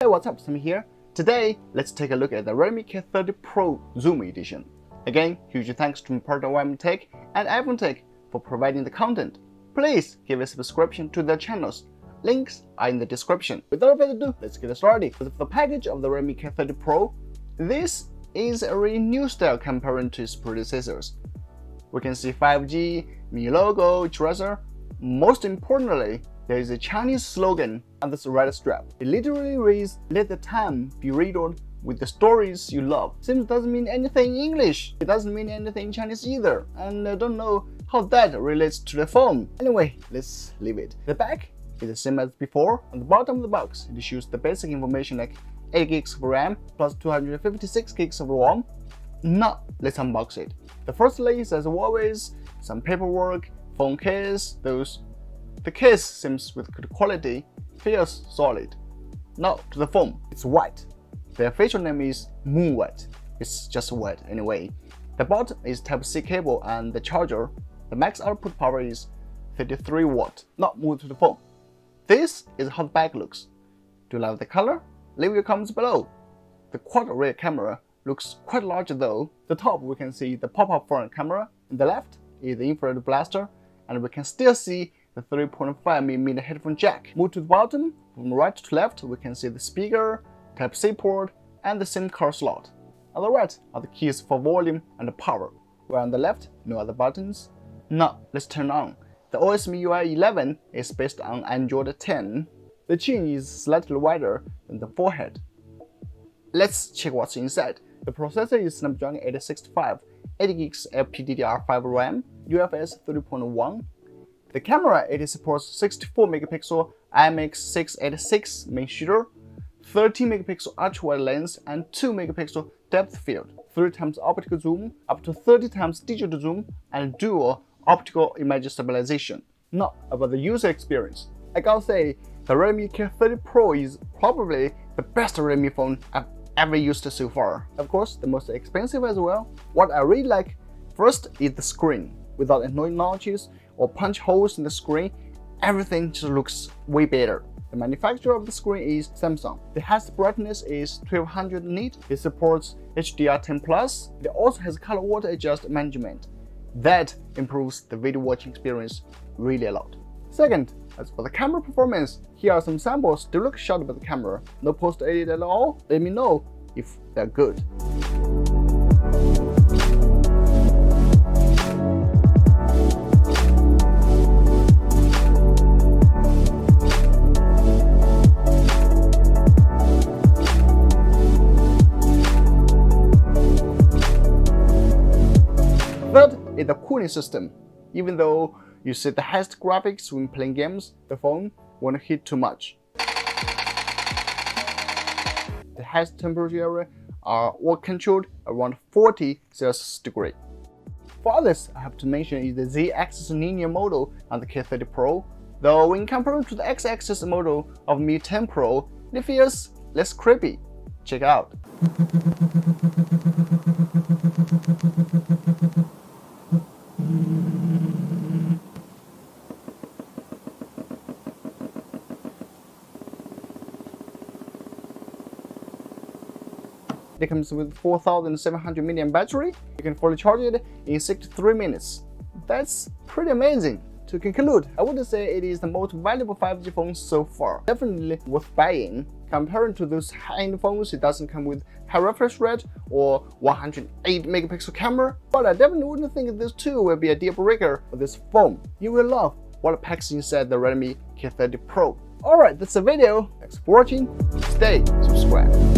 Hey, what's up, Sami here. Today, let's take a look at the Redmi K30 Pro Zoom Edition. Again, huge thanks to my partner YMTech and iPhoneTech for providing the content. Please give a subscription to their channels. Links are in the description. Without further ado, let's get started. With the package of the Redmi K30 Pro, this is a really new style compared to its predecessors. We can see 5G, Mi logo, tracer. Most importantly, there is a Chinese slogan on this red strap. It literally reads, "Let the time be riddled with the stories you love." Seems doesn't mean anything in English. It doesn't mean anything in Chinese either. And I don't know how that relates to the phone. Anyway, let's leave it. The back is the same as before. On the bottom of the box, it shows the basic information like 8 gigs of RAM plus 256 gigs of ROM. Now, let's unbox it. The first layer is as always, some paperwork, phone case, The case seems with good quality, feels solid. Now to the phone, it's white. The official name is Moon White. It's just white anyway. The bottom is Type-C cable and the charger. The max output power is 33 watt. Now move to the phone. This is how the back looks. Do you like the color? Leave your comments below. The quad rear camera looks quite large though. The top we can see the pop-up front camera. On the left is the infrared blaster, and we can still see the 3.5mm headphone jack. Move to the bottom, from right to left we can see the speaker, Type-C port, and the SIM card slot. On the right are the keys for volume and power, while on the left, no other buttons. Now let's turn on. The OS MIUI 11 is based on Android 10. The chin is slightly wider than the forehead. Let's check what's inside. The processor is Snapdragon 865, 8GB LPDDR5 RAM, UFS 3.1. The camera, it supports 64MP IMX686 main shooter, 13MP ultrawide lens, and 2MP depth field, 3x optical zoom, up to 30x digital zoom, and dual optical image stabilization. Now about the user experience, I gotta say, the Redmi K30 Pro is probably the best Redmi phone I've ever used so far. Of course, the most expensive as well. What I really like first is the screen. Without annoying notches or punch holes in the screen, everything just looks way better. The manufacturer of the screen is Samsung. The highest brightness is 1200 nit. It supports HDR10+. It also has color water adjust management. That improves the video watching experience really a lot. Second, as for the camera performance, here are some samples to look shot by the camera. No post edit at all. Let me know if they're good. Third is the cooling system. Even though you set the highest graphics when playing games, the phone won't heat too much. The highest temperature area are all controlled around 40 Celsius degree. For others, I have to mention is the Z-axis linear model on the K30 Pro. Though when compared to the X-axis model of Mi 10 Pro, it feels less creepy. Check it out. It comes with 4700 mAh battery. You can fully charge it in 63 minutes. That's pretty amazing. To conclude, I would say it is the most valuable 5G phone so far. Definitely worth buying. Compared to those high-end phones, it doesn't come with high refresh rate or 108MP camera, but I definitely wouldn't think these two will be a deal breaker for this phone. You will love what packs inside the Redmi K30 Pro. Alright, that's the video. Thanks for watching. Stay subscribed.